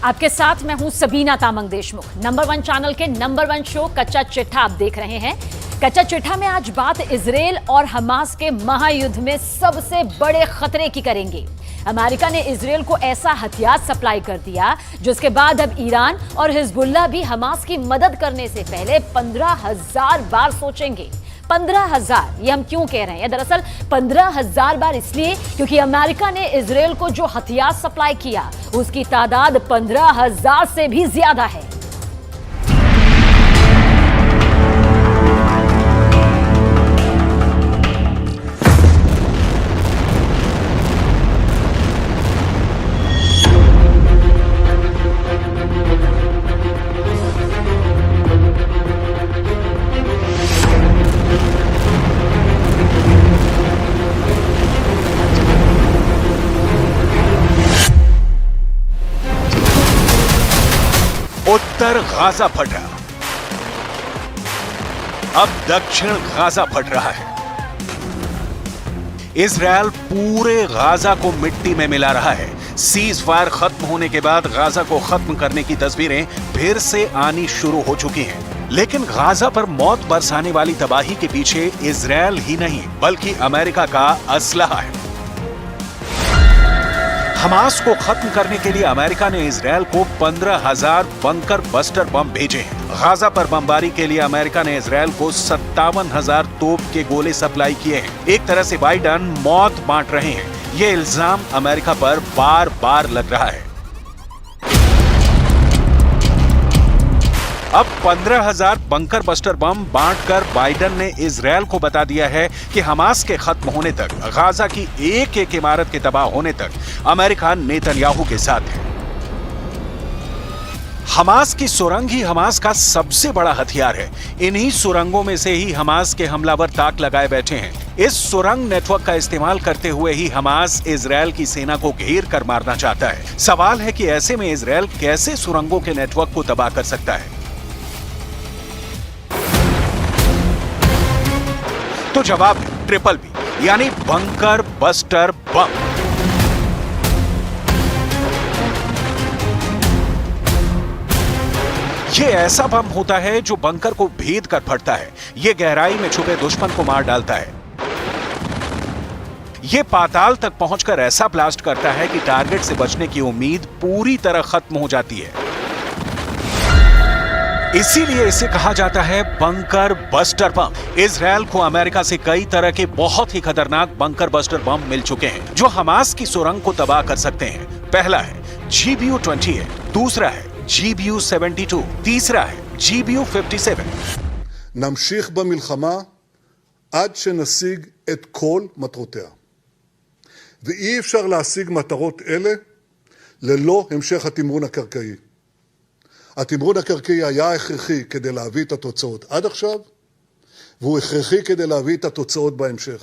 आपके साथ मैं हूं सबीना तामंग देशमुख। नंबर 1 चैनल के नंबर 1 शो कच्चा चिट्ठा आप देख रहे हैं। कच्चा चिट्ठा में आज बात इजरायल और हमास के महायुद्ध में सबसे बड़े खतरे की करेंगे। अमेरिका ने इजरायल को ऐसा हथियार सप्लाई कर दिया जिसके बाद अब ईरान और हिजबुल्लाह भी हमास की मदद करने से पहले 15,000 बार सोचेंगे। 15,000 ये हम क्यों कह रहे हैं? दरअसल 15,000 बार इसलिए क्योंकि अमेरिका ने इजरायल को जो हथियार सप्लाई किया उसकी तादाद 15,000 से भी ज्यादा है। उत्तर गाजा फट रहा, अब दक्षिण गाजा फट रहा है। इजरायल पूरे गाजा को मिट्टी में मिला रहा है। सीज फायर खत्म होने के बाद गाजा को खत्म करने की तस्वीरें फिर से आनी शुरू हो चुकी हैं। लेकिन गाजा पर मौत बरसाने वाली तबाही के पीछे इजरायल ही नहीं बल्कि अमेरिका का असलहा है। हमास को खत्म करने के लिए अमेरिका ने इजरायल को 15,000 बंकर बस्टर बम भेजे हैं। गाजा पर बमबारी के लिए अमेरिका ने इजरायल को 57,000 तोप के गोले सप्लाई किए हैं। एक तरह से बाइडन मौत बांट रहे हैं। ये इल्जाम अमेरिका पर बार बार लग रहा है। अब 15,000 बंकर बस्टर बम बांटकर बाइडन ने इजरायल को बता दिया है कि हमास के खत्म होने तक, गाजा की एक एक इमारत के तबाह होने तक अमेरिका नेतन्याहू के साथ है। हमास की सुरंग ही हमास का सबसे बड़ा हथियार है। इन्हीं सुरंगों में से ही हमास के हमलावर ताक लगाए बैठे हैं। इस सुरंग नेटवर्क का इस्तेमाल करते हुए ही हमास इजरायल की सेना को घेर कर मारना चाहता है। सवाल है कि ऐसे में इजरायल कैसे सुरंगों के नेटवर्क को तबाह कर सकता है? तो जवाब है ट्रिपल बी, यानी बंकर बस्टर बम। ये ऐसा बम होता है जो बंकर को भेद कर फटता है। ये गहराई में छुपे दुश्मन को मार डालता है। ये पाताल तक पहुंचकर ऐसा ब्लास्ट करता है कि टारगेट से बचने की उम्मीद पूरी तरह खत्म हो जाती है। इसीलिए इसे कहा जाता है बंकर बस्टर बम। इजरायल को अमेरिका से कई तरह के बहुत ही खतरनाक बंकर बस्टर बम मिल चुके हैं जो हमास की सुरंग को तबाह कर सकते हैं। पहला है GBU-28, दूसरा है GBU-72, तीसरा है GBU-57। נמשיך במלחמה עד שנשיג את כל מטרותיה. ואי אפשר להשיג מטרות אלה ללא המשך התמרון הקרקעי. התמרון הקרקעי היה הכרחי כדי להביא את התוצאות עד עכשיו, והוא הכרחי כדי להביא את התוצאות בהמשך.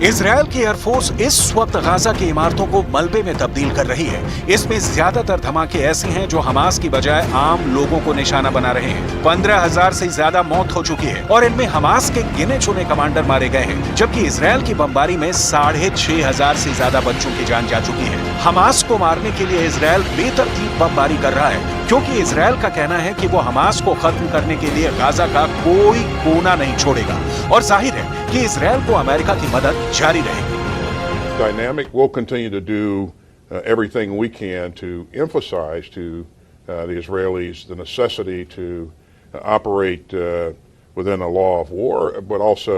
इजरायल की एयरफोर्स इस वक्त गाजा की इमारतों को मलबे में तब्दील कर रही है। इसमें ज्यादातर धमाके ऐसे हैं जो हमास की बजाय आम लोगों को निशाना बना रहे हैं। 15,000 से ज्यादा मौत हो चुकी है और इनमें हमास के गिने चुने कमांडर मारे गए हैं, जबकि इजरायल की बमबारी में 6,500 से ज्यादा बच्चों की जान जा चुकी है। हमास को मारने के लिए इजरायल बेतरतीब बमबारी कर रहा है क्योंकि इजरायल का कहना है कि वो हमास को खत्म करने के लिए गाजा का कोई कोना नहीं छोड़ेगा और जाहिर है कि इजरायल को अमेरिका की मदद जारी रहेगी। Dynamic will continue to do everything we can to emphasize to the Israelis the necessity to operate within a law of war, but also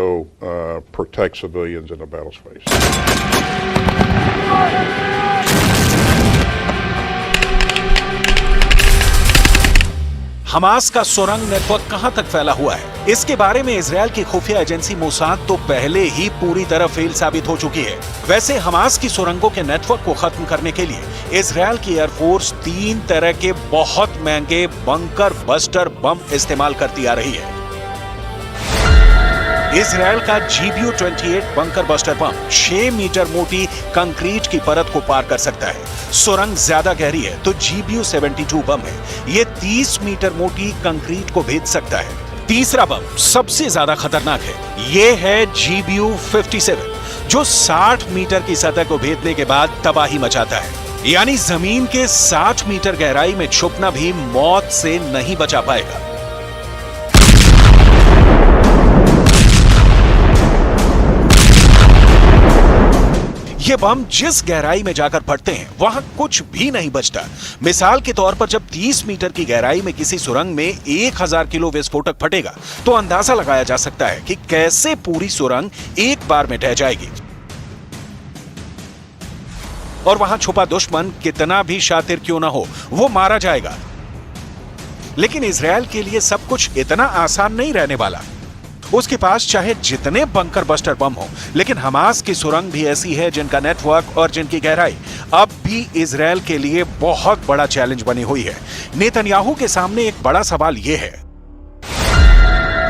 protect civilians in the battle space. Hamas का सुरंग network कहां तक फैला हुआ है, इसके बारे में इजरायल की खुफिया एजेंसी मोसाद तो पहले ही पूरी तरह फेल साबित हो चुकी है। वैसे हमास की सुरंगों के नेटवर्क को खत्म करने के लिए इजरायल की एयरफोर्स 3 तरह के बहुत महंगे बंकर बस्टर बम इस्तेमाल करती आ रही है। इजरायल का GBU-28 bunker buster bomb 6 metre मोटी कंक्रीट की परत को पार कर सकता है। सुरंग ज्यादा गहरी है तो GBU-72 बम है, ये 30 मीटर मोटी कंक्रीट को भेद सकता है। तीसरा बम सबसे ज्यादा खतरनाक है। ये है GBU-57, जो 60 मीटर की सतह को भेदने के बाद तबाही मचाता है। यानी जमीन के 60 मीटर गहराई में छुपना भी मौत से नहीं बचा पाएगा। ये बम जिस गहराई में जाकर फटते हैं वहां कुछ भी नहीं बचता। मिसाल के तौर पर जब 30 मीटर की गहराई में किसी सुरंग में 1000 किलो विस्फोटक फटेगा तो अंदाजा लगाया जा सकता है कि कैसे पूरी सुरंग एक बार में ढह जाएगी। और वहां छुपा दुश्मन कितना भी शातिर क्यों ना हो, वो मारा जाएगा। लेकिन इजरायल के लिए सब कुछ इतना आसान नहीं रहने वाला। उसके पास चाहे जितने बंकर बस्टर बम हो, लेकिन हमास की सुरंग भी ऐसी है जिनका नेटवर्क और जिनकी गहराई अब भी इजरायल के लिए बहुत बड़ा चैलेंज बनी हुई है। नेतन्याहू के सामने एक बड़ा सवाल यह है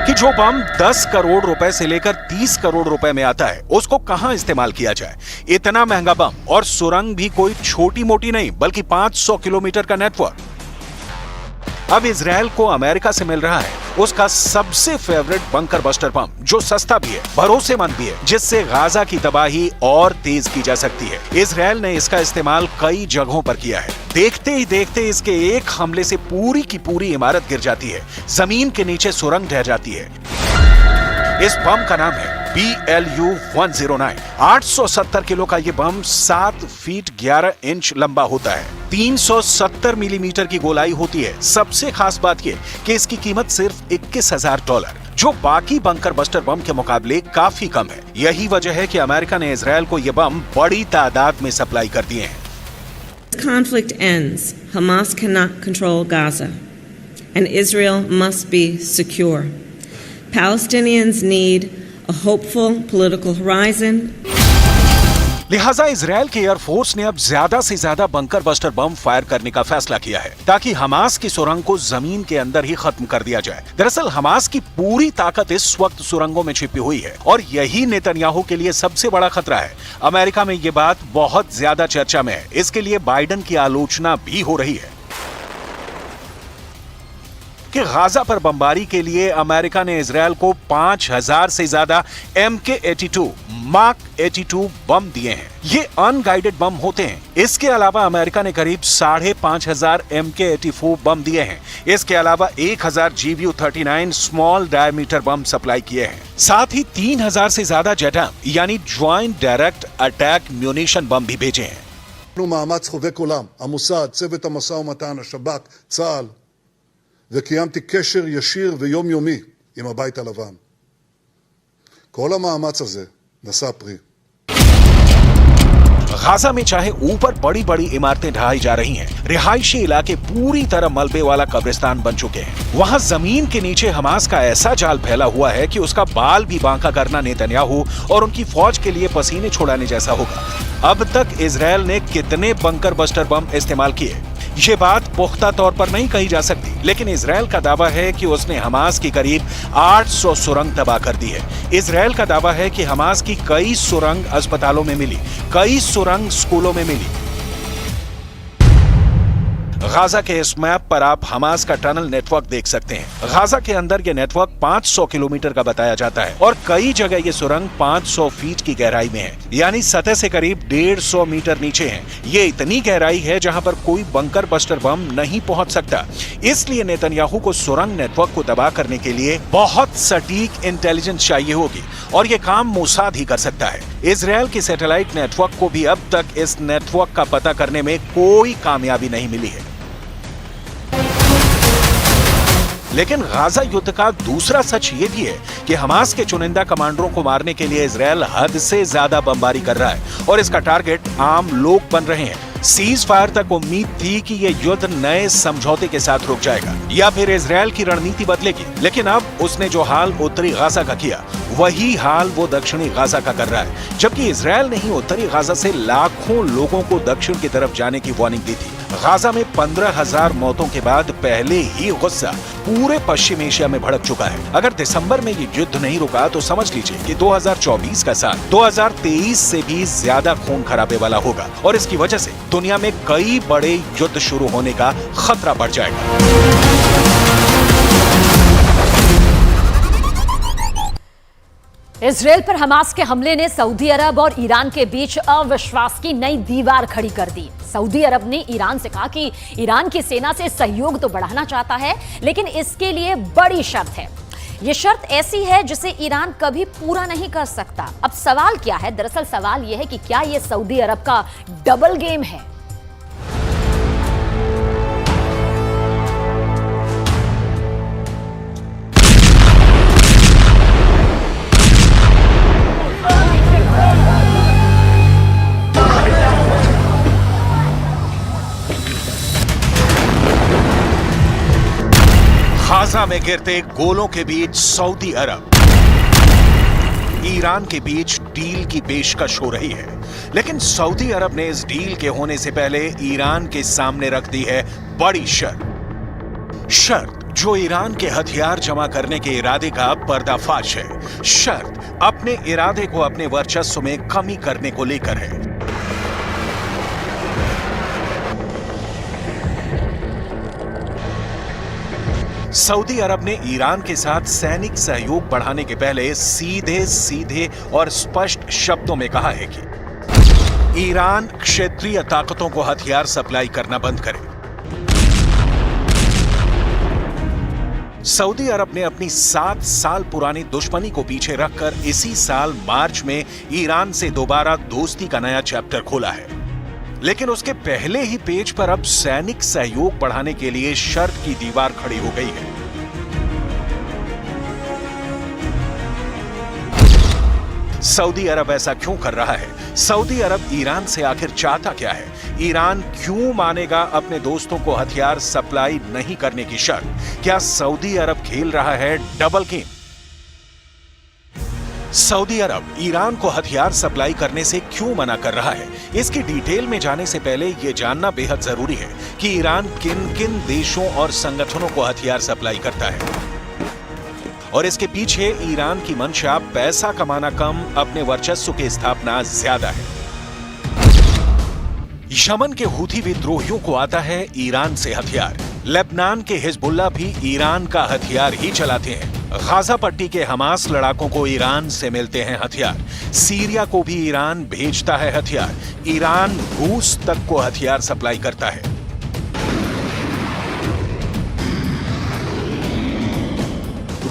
कि जो बम 10 करोड़ रुपए से लेकर 30 करोड़ रुपए में आता है, उसको कहां इस्तेमाल किया जाए। इतना महंगा बम और सुरंग भी कोई छोटी मोटी नहीं, बल्कि 500 किलोमीटर का नेटवर्क। अब इजरायल को अमेरिका से मिल रहा है उसका सबसे फेवरेट बंकर बस्टर बम, जो सस्ता भी है, भरोसेमंद भी है, जिससे गाजा की तबाही और तेज की जा सकती है। इजरायल ने इसका इस्तेमाल कई जगहों पर किया है। देखते ही देखते इसके एक हमले से पूरी की पूरी इमारत गिर जाती है, जमीन के नीचे सुरंग ढह जाती है। इस बम का नाम है BLU-109। 870 किलो का ये बम 7 फीट 11 इंच लंबा होता है। 370 मिलीमीटर की गोलाई होती है। सबसे खास बात ये कि इसकी कीमत सिर्फ $21,000, जो बाकी बंकर बस्टर बम के मुकाबले काफी कम है। यही वजह है कि अमेरिका ने इजरायल को ये बम बड़ी तादाद में सप्लाई कर दिए हैं। Conflict ends, Hamas cannot control Gaza, and Israel must be secure. Palestinians need a hopeful political horizon. लिहाजा इजरायल के एयरफोर्स ने अब ज्यादा से ज्यादा बंकर बस्टर बम फायर करने का फैसला किया है, ताकि हमास की सुरंग को जमीन के अंदर ही खत्म कर दिया जाए। दरअसल हमास की पूरी ताकत इस वक्त सुरंगों में छिपी हुई है और यही नेतन्याहू के लिए सबसे बड़ा खतरा है। अमेरिका में ये बात बहुत ज्यादा चर्चा में है। इसके लिए बाइडेन की आलोचना भी हो रही है कि गाजा पर बमबारी के लिए अमेरिका ने इजरायल को 5000 से ज्यादा MK-82 मार्क 82 बम दिए हैं। ये अनगाइडेड बम होते हैं। इसके अलावा अमेरिका ने करीब 5500 MK-84 बम दिए हैं। इसके अलावा 1000 GBU-39 स्मॉल डायमीटर बम सप्लाई किए हैं। साथ ही 3000 से ज्यादा JATAM यानी ज्वाइंट डायरेक्ट अटैक म्यूनिशन बम भी भेजे हैं। מאמץ חובק עולם, המוסד, צוות המשא ומתן, השב"כ, צה"ל, וקיימתי קשר ישיר ויומיומי עם הבית הלבן. כל המאמץ הזה נשא פרי. गाजा में चाहे ऊपर बड़ी बड़ी इमारतें ढहाई जा रही हैं, रिहायशी इलाके पूरी तरह मलबे वाला कब्रिस्तान बन चुके हैं। वहां जमीन के नीचे हमास का ऐसा जाल फैला हुआ है कि उसका बाल भी बांका करना नेतन्याहू और उनकी फौज के लिए पसीने छुड़ाने जैसा होगा। अब तक इजरायल ने कितने बंकर बस्टर बम इस्तेमाल किए, ये बात पुख्ता तौर पर नहीं कही जा सकती, लेकिन इजरायल का दावा है कि उसने हमास की करीब 800 सुरंग तबाह कर दी है। इजरायल का दावा है कि हमास की कई सुरंग अस्पतालों में मिली, कई सुरंग स्कूलों में मिली। गाजा के इस मैप पर आप हमास का टनल नेटवर्क देख सकते हैं। गाजा के अंदर ये नेटवर्क 500 किलोमीटर का बताया जाता है और कई जगह ये सुरंग 500 फीट की गहराई में है, यानी सतह से करीब 150 मीटर नीचे है। ये इतनी गहराई है जहां पर कोई बंकर बस्टर बम नहीं पहुंच सकता। इसलिए नेतन्याहू को सुरंग नेटवर्क को तबाह करने के लिए बहुत सटीक इंटेलिजेंस चाहिए होगी और ये काम मोसाद ही कर सकता है। इजरायल के सैटेलाइट नेटवर्क को भी अब तक इस नेटवर्क का पता करने में कोई कामयाबी नहीं मिली है। लेकिन गाजा युद्ध का दूसरा सच ये भी है कि हमास के चुनिंदा कमांडरों को मारने के लिए इजरायल हद से ज्यादा बमबारी कर रहा है और इसका टारगेट आम लोग बन रहे हैं। सीज फायर तक उम्मीद थी कि ये युद्ध नए समझौते के साथ रुक जाएगा या फिर इजरायल की रणनीति बदलेगी, लेकिन अब उसने जो हाल उत्तरी गाजा का किया वही हाल वो दक्षिणी गाजा का कर रहा है। जबकि इजरायल ने ही उत्तरी गाजा से लाखों लोगों को दक्षिण की तरफ जाने की वार्निंग दी थी। गाजा में 15,000 मौतों के बाद पहले ही गुस्सा पूरे पश्चिम एशिया में भड़क चुका है। अगर दिसंबर में ये युद्ध नहीं रुका तो समझ लीजिए कि 2024 का साल 2023 से भी ज्यादा खून खराबे वाला होगा और इसकी वजह से दुनिया में कई बड़े युद्ध शुरू होने का खतरा बढ़ जाएगा। इजराइल पर हमास के हमले ने सऊदी अरब और ईरान के बीच अविश्वास की नई दीवार खड़ी कर दी। सऊदी अरब ने ईरान से कहा कि ईरान की सेना से सहयोग तो बढ़ाना चाहता है, लेकिन इसके लिए बड़ी शर्त है। यह शर्त ऐसी है जिसे ईरान कभी पूरा नहीं कर सकता। अब सवाल क्या है? दरअसल सवाल यह है कि क्या यह सऊदी अरब का डबल गेम है? गाजा में गिरते गोलों के बीच सऊदी अरब ईरान के बीच डील की पेशकश हो रही है, लेकिन सऊदी अरब ने इस डील के होने से पहले ईरान के सामने रख दी है बड़ी शर्त जो ईरान के हथियार जमा करने के इरादे का पर्दाफाश है। शर्त अपने इरादे को अपने वर्चस्व में कमी करने को लेकर है। सऊदी अरब ने ईरान के साथ सैनिक सहयोग बढ़ाने के पहले सीधे और स्पष्ट शब्दों में कहा है कि ईरान क्षेत्रीय ताकतों को हथियार सप्लाई करना बंद करे। सऊदी अरब ने अपनी 7 साल पुरानी दुश्मनी को पीछे रखकर इसी साल मार्च में ईरान से दोबारा दोस्ती का नया चैप्टर खोला है, लेकिन उसके पहले ही पेज पर अब सैनिक सहयोग बढ़ाने के लिए शर्त की दीवार खड़ी हो गई है। सऊदी अरब ऐसा क्यों कर रहा है? सऊदी अरब ईरान से आखिर चाहता क्या है? ईरान क्यों मानेगा अपने दोस्तों को हथियार सप्लाई नहीं करने की शर्त? क्या सऊदी अरब खेल रहा है डबल गेम? सऊदी अरब ईरान को हथियार सप्लाई करने से क्यों मना कर रहा है? इसकी डिटेल में जाने से पहले यह जानना बेहद जरूरी है कि ईरान किन किन देशों और संगठनों को हथियार सप्लाई करता है, और इसके पीछे ईरान की मंशा पैसा कमाना कम, अपने वर्चस्व की स्थापना ज्यादा है। यमन के हूथी विद्रोहियों को आता है ईरान से हथियार। लेबनान के हिजबुल्लाह भी ईरान का हथियार ही चलाते हैं। गाजा पट्टी के हमास लड़ाकों को ईरान से मिलते हैं हथियार। सीरिया को भी ईरान भेजता है हथियार। ईरान रूस तक को हथियार सप्लाई करता है।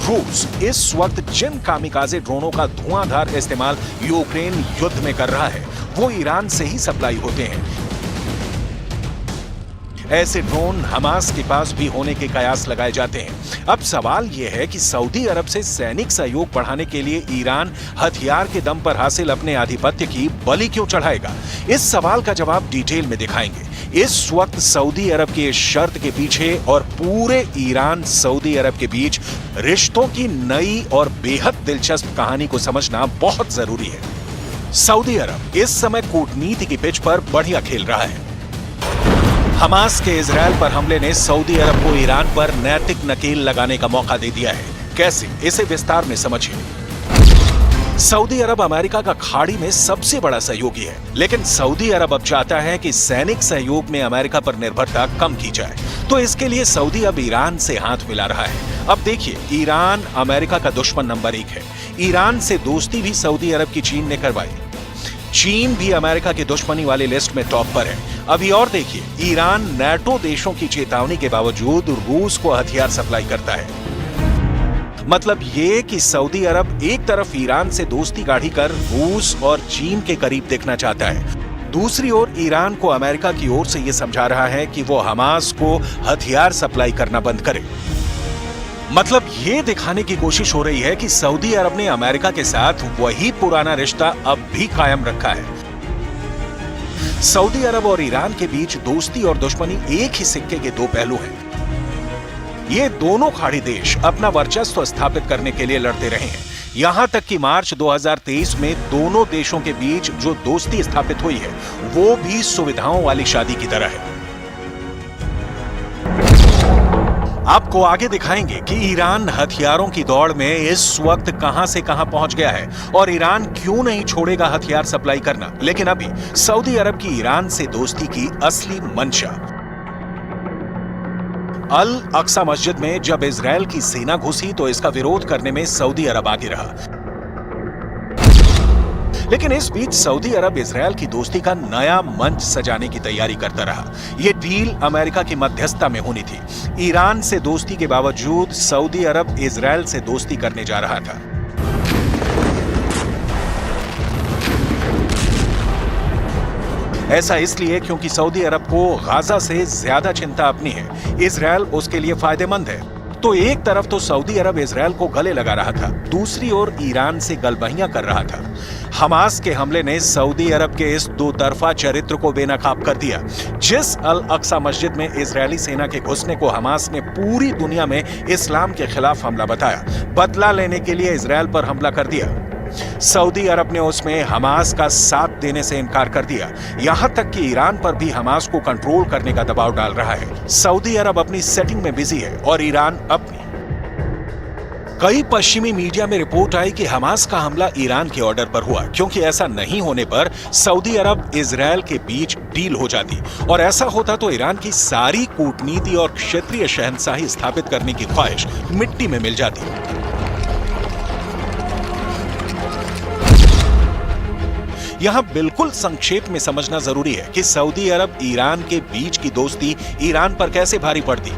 रूस इस वक्त जिन कामिकाजे ड्रोनों का धुआंधार इस्तेमाल यूक्रेन युद्ध में कर रहा है, वो ईरान से ही सप्लाई होते हैं। ऐसे ड्रोन हमास के पास भी होने के कयास लगाए जाते हैं। अब सवाल यह है कि सऊदी अरब से सैनिक सहयोग बढ़ाने के लिए ईरान हथियार के दम पर हासिल अपने आधिपत्य की बलि क्यों चढ़ाएगा? इस सवाल का जवाब डिटेल में दिखाएंगे। इस वक्त सऊदी अरब की इस शर्त के पीछे और पूरे ईरान सऊदी अरब के बीच रिश्तों की नई और बेहद दिलचस्प कहानी को समझना बहुत जरूरी है। सऊदी अरब इस समय कूटनीति की पिच पर बढ़िया खेल रहा है। हमास के इजरायल पर हमले ने सऊदी अरब को ईरान पर नैतिक नकेल लगाने का मौका दे दिया है। कैसे? इसे विस्तार में समझिए। सऊदी अरब अमेरिका का खाड़ी में सबसे बड़ा सहयोगी है, लेकिन सऊदी अरब अब चाहता है कि सैनिक सहयोग में अमेरिका पर निर्भरता कम की जाए। तो इसके लिए सऊदी अब ईरान से हाथ मिला रहा है। अब देखिए, ईरान अमेरिका का दुश्मन नंबर 1 है। ईरान से दोस्ती भी सऊदी अरब की चीन ने करवाई। चीन भी अमेरिका की दुश्मनी वाली लिस्ट में टॉप पर है। अभी और देखिए, ईरान नाटो देशों की चेतावनी के बावजूद रूस को हथियार सप्लाई करता है। मतलब ये कि सऊदी अरब एक तरफ ईरान से दोस्ती गाढ़ी कर रूस और चीन के करीब देखना चाहता है, दूसरी ओर ईरान को अमेरिका की ओर से यह समझा रहा है कि वो हमास को हथियार सप्लाई करना बंद करे। मतलब ये दिखाने की कोशिश हो रही है कि सऊदी अरब ने अमेरिका के साथ वही पुराना रिश्ता अब भी कायम रखा है। सऊदी अरब और ईरान के बीच दोस्ती और दुश्मनी एक ही सिक्के के दो पहलू हैं। ये दोनों खाड़ी देश अपना वर्चस्व स्थापित करने के लिए लड़ते रहे हैं। यहां तक कि मार्च 2023 में दोनों देशों के बीच जो दोस्ती स्थापित हुई है, वो भी सुविधाओं वाली शादी की तरह है। आपको आगे दिखाएंगे कि ईरान हथियारों की दौड़ में इस वक्त कहां से कहां पहुंच गया है और ईरान क्यों नहीं छोड़ेगा हथियार सप्लाई करना। लेकिन अभी सऊदी अरब की ईरान से दोस्ती की असली मंशा। अल अक्सा मस्जिद में जब इजरायल की सेना घुसी तो इसका विरोध करने में सऊदी अरब आगे रहा। लेकिन इस बीच सऊदी अरब इजरायल की दोस्ती का नया मंच सजाने की तैयारी करता रहा। ये डील अमेरिका की मध्यस्थता में होनी थी। ईरान से दोस्ती के बावजूद सऊदी अरब इजरायल से दोस्ती करने जा रहा था। ऐसा इसलिए क्योंकि सऊदी अरब को गाजा से ज्यादा चिंता अपनी है, इजरायल उसके लिए फायदेमंद है। तो एक तरफ तो सऊदी अरब इजरायल को गले लगा रहा था, दूसरी ओर ईरान से गलबहियां कर रहा था। हमास के हमले ने सऊदी अरब के इस दो तरफा चरित्र को बेनकाब कर दिया। जिस अल अक्सा मस्जिद में इजरायली सेना के घुसने को हमास ने पूरी दुनिया में इस्लाम के खिलाफ हमला बताया, बदला लेने के लिए इजरायल पर हमला कर दिया। सऊदी अरब ने उसमें हमास का साथ देने से इनकार कर दिया। यहां तक कि ईरान पर भी हमास को कंट्रोल करने का दबाव डाल रहा है। सऊदी अरब अपनी सेटिंग में बिजी है और ईरान अपनी। कई पश्चिमी मीडिया में रिपोर्ट आई कि हमास का हमला ईरान के ऑर्डर पर हुआ, क्योंकि ऐसा नहीं होने पर सऊदी अरब इजरायल के बीच डील हो जाती और ऐसा होता तो ईरान की सारी कूटनीति और क्षेत्रीय शहंशाही स्थापित करने की ख्वाहिश मिट्टी में मिल जाती। यहां बिल्कुल संक्षेप में समझना जरूरी है कि सऊदी अरब ईरान के बीच की दोस्ती ईरान पर कैसे भारी पड़ती।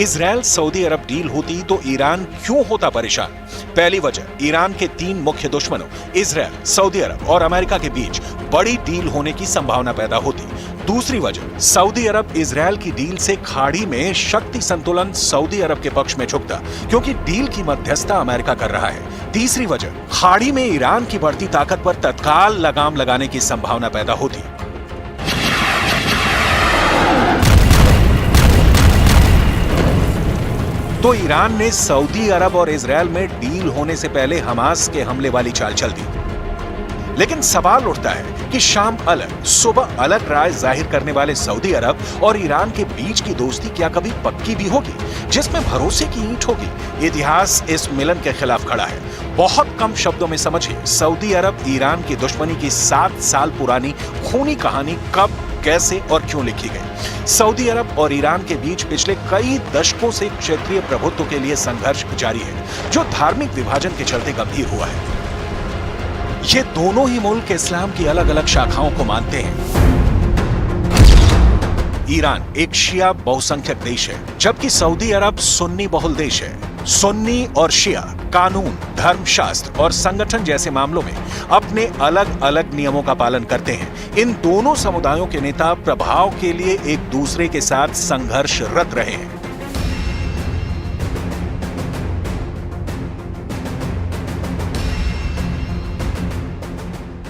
इजरायल सऊदी अरब डील होती तो ईरान क्यों होता परेशान? पहली वजह, ईरान के 3 मुख्य दुश्मनों इजरायल, सऊदी अरब और अमेरिका के बीच बड़ी डील होने की संभावना पैदा होती। दूसरी वजह, सऊदी अरब इजरायल की डील से खाड़ी में शक्ति संतुलन सऊदी अरब के पक्ष में झुकता, क्योंकि डील की मध्यस्थता अमेरिका कर रहा है। तीसरी वजह, खाड़ी में ईरान की बढ़ती ताकत पर तत्काल लगाम लगाने की संभावना पैदा होती। तो ईरान ने सऊदी अरब और इजरायल में डील होने से पहले हमास के हमले वाली चाल चल दी। लेकिन सवाल उठता है कि शाम अलग, सुबह अलग राय जाहिर करने वाले सऊदी अरब और ईरान के बीच की दोस्ती क्या कभी पक्की भी होगी, जिसमें भरोसे की ईंट होगी? इतिहास इस मिलन के खिलाफ खड़ा है। बहुत कम शब्दों में समझिए, सऊदी अरब ईरान की दुश्मनी की 7 साल पुरानी खूनी कहानी कब, कैसे और क्यों लिखी गई। सऊदी अरब और ईरान के बीच पिछले कई दशकों से क्षेत्रीय प्रभुत्व के लिए संघर्ष जारी है, जो धार्मिक विभाजन के चलते गंभीर हुआ है। ये दोनों ही मुल्क इस्लाम की अलग अलग शाखाओं को मानते हैं। ईरान एक शिया बहुसंख्यक देश है, जबकि सऊदी अरब सुन्नी बहुल देश है। सुन्नी और शिया कानून, धर्मशास्त्र और संगठन जैसे मामलों में अपने अलग अलग नियमों का पालन करते हैं। इन दोनों समुदायों के नेता प्रभाव के लिए एक दूसरे के साथ संघर्षरत रहे हैं।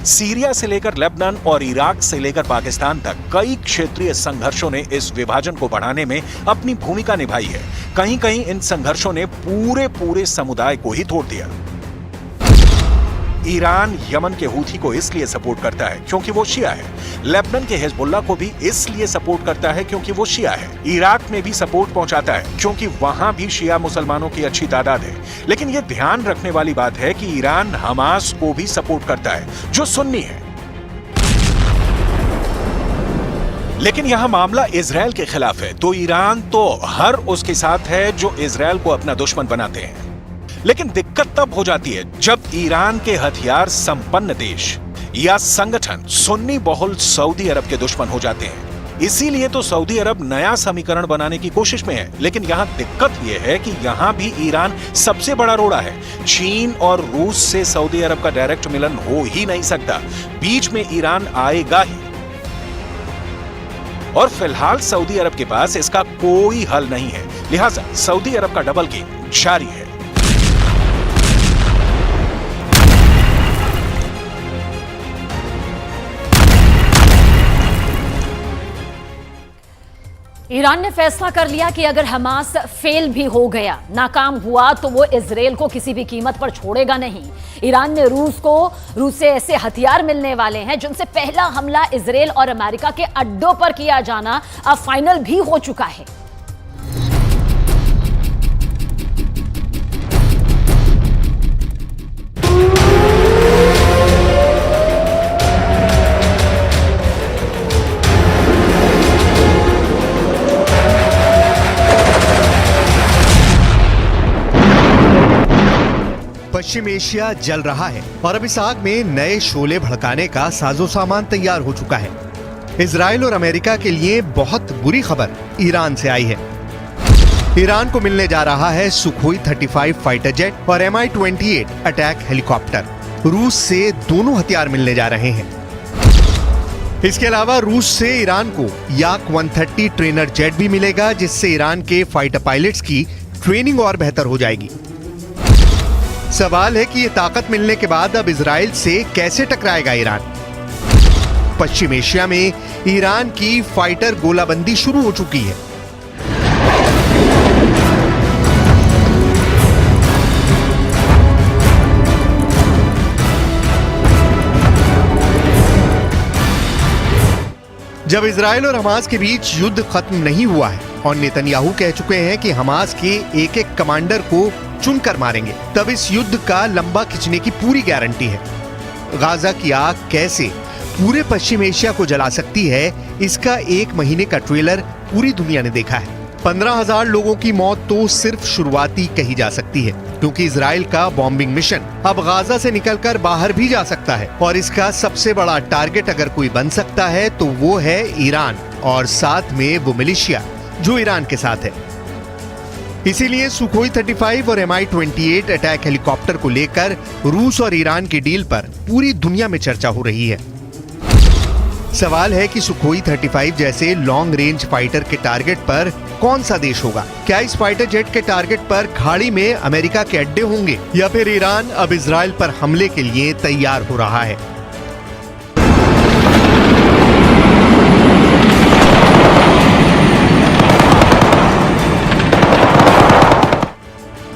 सीरिया से लेकर लेबनान और इराक से लेकर पाकिस्तान तक कई क्षेत्रीय संघर्षों ने इस विभाजन को बढ़ाने में अपनी भूमिका निभाई है। कहीं कहीं इन संघर्षों ने पूरे समुदाय को ही तोड़ दिया। ईरान यमन के हूथी को इसलिए सपोर्ट करता है क्योंकि वो शिया है। लेबनान के हिजबुल्लाह को भी इसलिए सपोर्ट करता है क्योंकि वो शिया है। इराक में भी सपोर्ट पहुंचाता है क्योंकि वहां भी शिया मुसलमानों की अच्छी तादाद है। लेकिन ये ध्यान रखने वाली बात है कि ईरान हमास को भी सपोर्ट करता है, जो सुन्नी है। लेकिन यहां मामला इजरायल के खिलाफ है, तो ईरान तो हर उसके साथ है जो इजरायल को अपना दुश्मन बनाते हैं। लेकिन दिक्कत तब हो जाती है जब ईरान के हथियार संपन्न देश या संगठन सुन्नी बहुल सऊदी अरब के दुश्मन हो जाते हैं। इसीलिए तो सऊदी अरब नया समीकरण बनाने की कोशिश में है। लेकिन यहां दिक्कत यह है कि यहां भी ईरान सबसे बड़ा रोड़ा है। चीन और रूस से सऊदी अरब का डायरेक्ट मिलन हो ही नहीं सकता, बीच में ईरान आएगा ही। और फिलहाल सऊदी अरब के पास इसका कोई हल नहीं है, लिहाजा सऊदी अरब का डबल गेम जारी है। ईरान ने फैसला कर लिया कि अगर हमास फेल भी हो गया, नाकाम हुआ, तो वो इजरायल को किसी भी कीमत पर छोड़ेगा नहीं। ईरान ने रूस से ऐसे हथियार मिलने वाले हैं जिनसे पहला हमला इजरायल और अमेरिका के अड्डों पर किया जाना अब फाइनल भी हो चुका है। पश्चिम एशिया जल रहा है और अब इस आग में नए शोले भड़काने का साजो सामान तैयार हो चुका है। इजराइल और अमेरिका के लिए बहुत बुरी खबर ईरान से आई है। ईरान को मिलने जा रहा है सुखोई 35 फाइटर जेट और Mi-28 अटैक हेलीकॉप्टर। रूस से दोनों हथियार मिलने जा रहे हैं। इसके अलावा रूस से ईरान को याक 130 ट्रेनर जेट भी मिलेगा, जिससे ईरान के फाइटर पायलट्स की ट्रेनिंग और बेहतर हो जाएगी। सवाल है कि ये ताकत मिलने के बाद अब इजराइल से कैसे टकराएगा ईरान। पश्चिम एशिया में ईरान की फाइटर गोलाबंदी शुरू हो चुकी है। जब इजराइल और हमास के बीच युद्ध खत्म नहीं हुआ है और नेतन्याहू कह चुके हैं कि हमास के एक एक कमांडर को चुनकर मारेंगे, तब इस युद्ध का लंबा खिंचने की पूरी गारंटी है। गाजा की आग कैसे पूरे पश्चिम एशिया को जला सकती है, इसका 1 महीने का ट्रेलर पूरी दुनिया ने देखा है। 15,000 लोगों की मौत तो सिर्फ शुरुआती कही जा सकती है, क्योंकि इजराइल का बॉम्बिंग मिशन अब गाजा से निकलकर बाहर भी जा सकता है और इसका सबसे बड़ा टारगेट अगर कोई बन सकता है तो वो है ईरान और साथ में वो मिलिशिया जो ईरान के साथ है। इसीलिए सुखोई 35 और Mi-28 अटैक हेलीकॉप्टर को लेकर रूस और ईरान की डील पर पूरी दुनिया में चर्चा हो रही है। सवाल है कि सुखोई 35 जैसे लॉन्ग रेंज फाइटर के टारगेट पर कौन सा देश होगा? क्या इस फाइटर जेट के टारगेट पर खाड़ी में अमेरिका के अड्डे होंगे या फिर ईरान अब इजराइल पर हमले के लिए तैयार हो रहा है?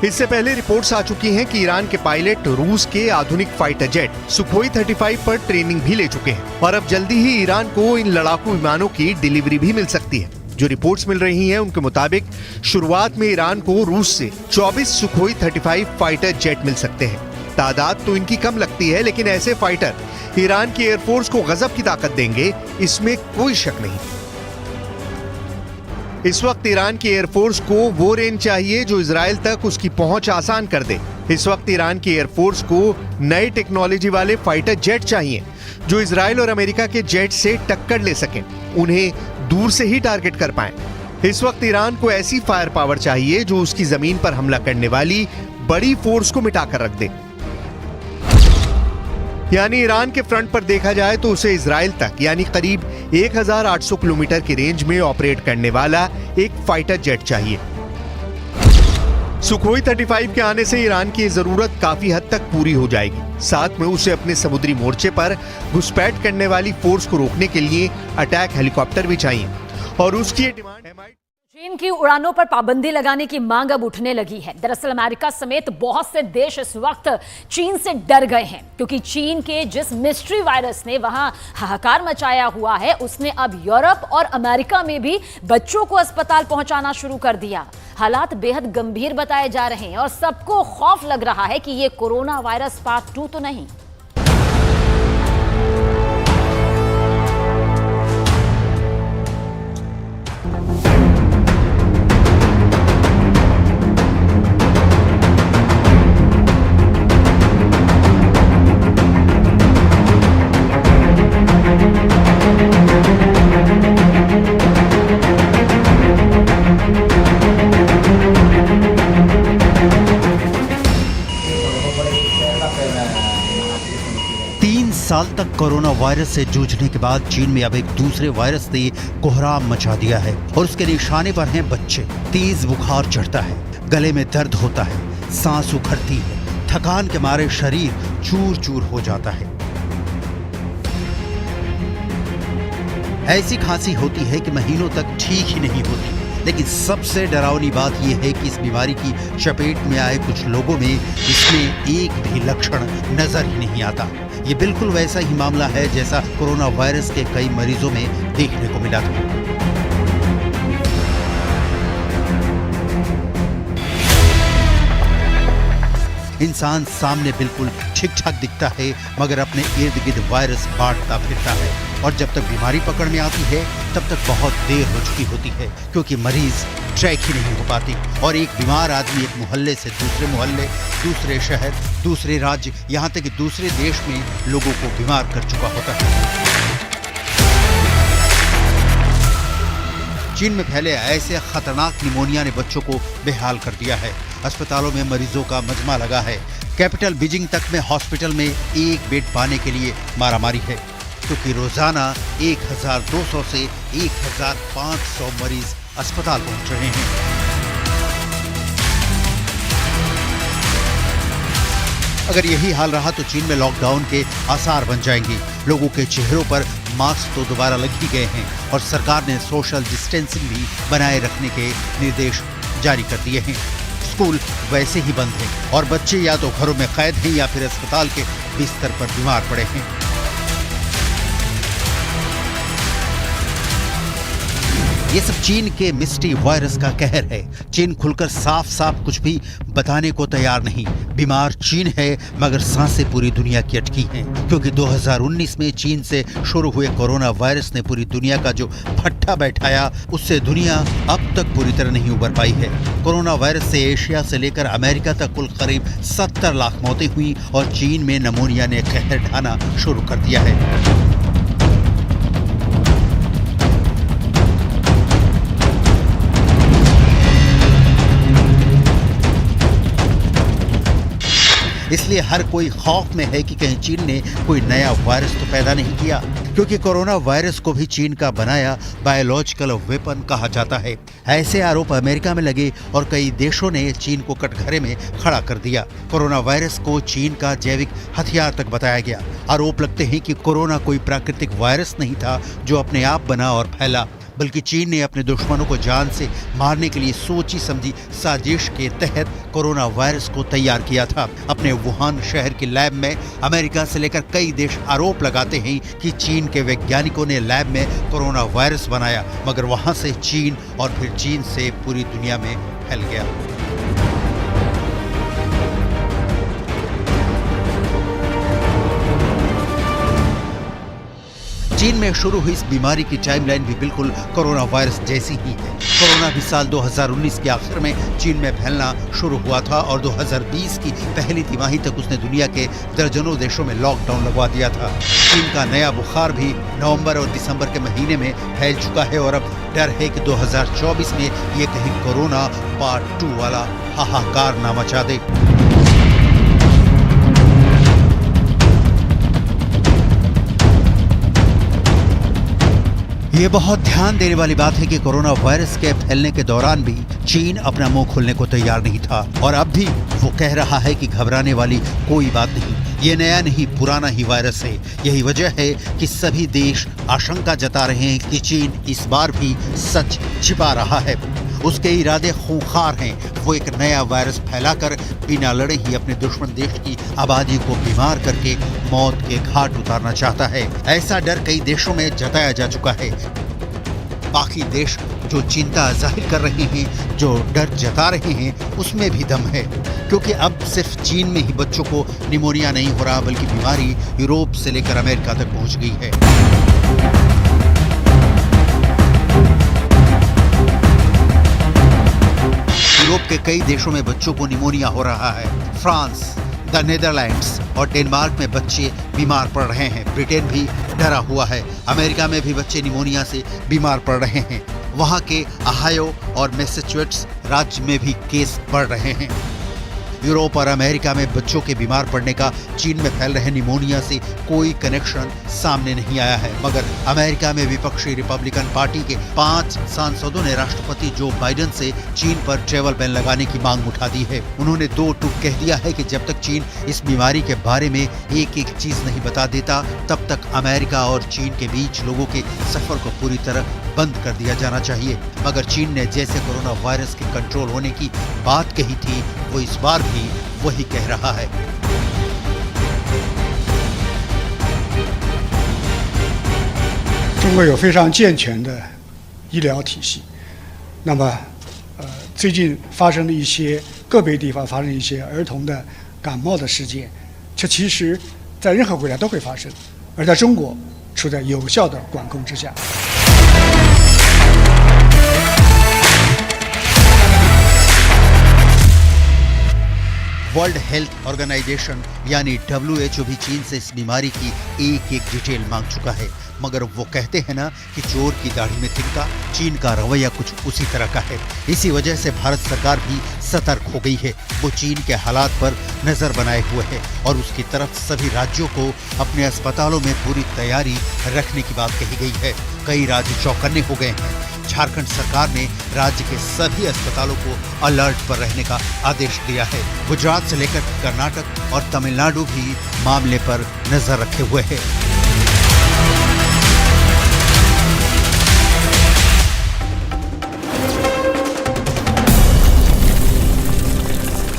इससे पहले रिपोर्ट्स आ चुकी हैं कि ईरान के पायलट रूस के आधुनिक फाइटर जेट सुखोई 35 पर ट्रेनिंग भी ले चुके हैं और अब जल्दी ही ईरान को इन लड़ाकू विमानों की डिलीवरी भी मिल सकती है। जो रिपोर्ट्स मिल रही हैं उनके मुताबिक शुरुआत में ईरान को रूस से 24 सुखोई 35 फाइटर जेट मिल सकते हैं। तादाद तो इनकी कम लगती है, लेकिन ऐसे फाइटर ईरान की एयरफोर्स को गजब की ताकत देंगे, इसमें कोई शक नहीं। इस वक्त ईरान की एयरफोर्स को वो रेंज चाहिए जो इजराइल तक उसकी पहुंच आसान कर दे। इस वक्त ईरान की एयरफोर्स को नई टेक्नोलॉजी वाले फाइटर जेट चाहिए जो इजराइल और अमेरिका के जेट से टक्कर ले सकें, उन्हें दूर से ही टारगेट कर पाएं। इस वक्त ईरान को ऐसी फायर पावर चाहिए जो उसकी जमीन पर हमला करने वाली बड़ी फोर्स को मिटाकर रख दे। यानी ईरान के फ्रंट पर देखा जाए तो उसे इजराइल तक यानी करीब 1800 किलोमीटर की रेंज में ऑपरेट करने वाला एक फाइटर जेट चाहिए। सुखोई 35 के आने से ईरान की जरूरत काफी हद तक पूरी हो जाएगी। साथ में उसे अपने समुद्री मोर्चे पर घुसपैठ करने वाली फोर्स को रोकने के लिए अटैक हेलीकॉप्टर भी चाहिए और उसकी ये डिमांड चीन की उड़ानों पर पाबंदी लगाने की मांग अब उठने लगी है। दरअसल अमेरिका समेत बहुत से देश इस वक्त चीन से डर गए हैं, क्योंकि चीन के जिस मिस्ट्री वायरस ने वहां हाहाकार मचाया हुआ है, उसने अब यूरोप और अमेरिका में भी बच्चों को अस्पताल पहुंचाना शुरू कर दिया। हालात बेहद गंभीर बताए जा रहे हैं और सबको खौफ लग रहा है कि ये कोरोना वायरस पार्ट 2 तो नहीं। साल तक कोरोना वायरस से जूझने के बाद चीन में अब एक दूसरे वायरस ने कोहराम मचा दिया है और उसके निशाने पर हैं बच्चे। तेज बुखार चढ़ता है, गले में दर्द होता है, सांस उखड़ती है, थकान के मारे शरीर चूर चूर हो जाता है। ऐसी खांसी होती है कि महीनों तक ठीक ही नहीं होती। लेकिन सबसे डरावनी बात यह है कि इस बीमारी की चपेट में आए कुछ लोगों में इसमें एक भी लक्षण नजर ही नहीं आता। ये बिल्कुल वैसा ही मामला है जैसा कोरोना वायरस के कई मरीजों में देखने को मिला था। इंसान सामने बिल्कुल ठीक ठाक दिखता है, मगर अपने इर्द गिर्द वायरस बांटता फिरता है और जब तक बीमारी पकड़ में आती है तब तक बहुत देर हो चुकी होती है, क्योंकि मरीज ट्रैक ही नहीं हो पाती और एक बीमार आदमी एक मोहल्ले से दूसरे मोहल्ले, दूसरे शहर, दूसरे राज्य यहाँ तक कि दूसरे देश में लोगों को बीमार कर चुका होता है। चीन में फैले ऐसे खतरनाक निमोनिया ने बच्चों को बेहाल कर दिया है। अस्पतालों में मरीजों का मजमा लगा है। कैपिटल बीजिंग तक में हॉस्पिटल में एक बेड पाने के लिए मारामारी है, क्योंकि रोजाना 1200 से 1500 मरीज अस्पताल पहुंच रहे हैं। अगर यही हाल रहा तो चीन में लॉकडाउन के आसार बन जाएंगे। लोगों के चेहरों पर मास्क तो दोबारा लग ही गए हैं और सरकार ने सोशल डिस्टेंसिंग भी बनाए रखने के निर्देश जारी कर दिए हैं। स्कूल वैसे ही बंद हैं और बच्चे या तो घरों में कैद हैं या फिर अस्पताल के बिस्तर पर बीमार पड़े हैं। ये सब चीन के मिस्टी वायरस का कहर है। चीन खुलकर साफ साफ कुछ भी बताने को तैयार नहीं। बीमार चीन है मगर सांसें पूरी दुनिया की अटकी हैं, क्योंकि 2019 में चीन से शुरू हुए कोरोना वायरस ने पूरी दुनिया का जो फट्टा बैठाया उससे दुनिया अब तक पूरी तरह नहीं उबर पाई है। कोरोना वायरस से एशिया से लेकर अमेरिका तक कुल करीब 70 लाख मौतें हुई और चीन में निमोनिया ने कहर ढाना शुरू कर दिया है। इसलिए हर कोई खौफ में है कि कहीं चीन ने कोई नया वायरस तो पैदा नहीं किया, क्योंकि कोरोना वायरस को भी चीन का बनाया बायोलॉजिकल वेपन कहा जाता है। ऐसे आरोप अमेरिका में लगे और कई देशों ने चीन को कटघरे में खड़ा कर दिया। कोरोना वायरस को चीन का जैविक हथियार तक बताया गया। आरोप लगते हैं कि कोरोना कोई प्राकृतिक वायरस नहीं था जो अपने आप बना और फैला, बल्कि चीन ने अपने दुश्मनों को जान से मारने के लिए सोची समझी साजिश के तहत कोरोना वायरस को तैयार किया था। अपने वुहान शहर के लैब में अमेरिका से लेकर कई देश आरोप लगाते हैं कि चीन के वैज्ञानिकों ने लैब में कोरोना वायरस बनाया, मगर वहां से चीन और फिर चीन से पूरी दुनिया में फैल गया। चीन में शुरू हुई इस बीमारी की टाइमलाइन भी बिल्कुल कोरोना वायरस जैसी ही है। कोरोना भी साल 2019 के आखिर में चीन में फैलना शुरू हुआ था और 2020 की पहली तिमाही तक उसने दुनिया के दर्जनों देशों में लॉकडाउन लगवा दिया था। चीन का नया बुखार भी नवंबर और दिसंबर के महीने में फैल चुका है और अब डर है कि 2024 में ये कहीं कोरोना पार्ट 2 वाला हाहाकार ना मचा दे। ये बहुत ध्यान देने वाली बात है कि कोरोना वायरस के फैलने के दौरान भी चीन अपना मुंह खोलने को तैयार नहीं था और अब भी वो कह रहा है कि घबराने वाली कोई बात नहीं, ये नया नहीं पुराना ही वायरस है। यही वजह है कि सभी देश आशंका जता रहे हैं कि चीन इस बार भी सच छिपा रहा है। उसके इरादे खूंखार हैं। वो एक नया वायरस फैलाकर बिना लड़े ही अपने दुश्मन देश की आबादी को बीमार करके मौत के घाट उतारना चाहता है। ऐसा डर कई देशों में जताया जा चुका है। बाकी देश जो चिंता जाहिर कर रहे हैं, जो डर जता रहे हैं, उसमें भी दम है, क्योंकि अब सिर्फ चीन में ही बच्चों को निमोनिया नहीं हो रहा, बल्कि बीमारी यूरोप से लेकर अमेरिका तक पहुंच गई है। यूरोप के कई देशों में बच्चों को निमोनिया हो रहा है। फ्रांस, द नीदरलैंड्स और डेनमार्क में बच्चे बीमार पड़ रहे हैं। ब्रिटेन भी डरा हुआ है। अमेरिका में भी बच्चे निमोनिया से बीमार पड़ रहे हैं। वहां के ओहायो और मैसाचुसेट्स राज्य में भी केस बढ़ रहे हैं। यूरोप और अमेरिका में बच्चों के बीमार पड़ने का चीन में फैल रहे निमोनिया से कोई कनेक्शन सामने नहीं आया है, मगर अमेरिका में विपक्षी रिपब्लिकन पार्टी के 5 सांसदों ने राष्ट्रपति जो बाइडेन से चीन पर ट्रैवल बैन लगाने की मांग उठा दी है। उन्होंने 2 टूक कह दिया है कि जब तक चीन इस बीमारी के बारे में एक एक चीज नहीं बता देता, तब तक अमेरिका और चीन के बीच लोगों के सफर को पूरी तरह बंद कर दिया जाना चाहिए। मगर चीन ने जैसे कोरोना वायरस के कंट्रोल होने की बात कही थी, वो इस बार भी वही कह रहा है। 中国有非常健全的医疗体系，那么最近发生的一些个别地方发生一些儿童的感冒的事件，这其实在任何国家都会发生，而在中国处在有效的管控之下。वर्ल्ड हेल्थ ऑर्गेनाइजेशन यानी WHO भी चीन से इस बीमारी की एक एक डिटेल मांग चुका है, मगर वो कहते हैं ना कि चोर की दाढ़ी में तिनका। चीन का रवैया कुछ उसी तरह का है। इसी वजह से भारत सरकार भी सतर्क हो गई है। वो चीन के हालात पर नजर बनाए हुए है और उसकी तरफ सभी राज्यों को अपने अस्पतालों में पूरी तैयारी रखने की बात कही गई है। कई राज्य चौकन्ने हो गए हैं। झारखंड सरकार ने राज्य के सभी अस्पतालों को अलर्ट पर रहने का आदेश दिया है। गुजरात से लेकर कर्नाटक और तमिलनाडु भी मामले पर नजर रखे हुए है।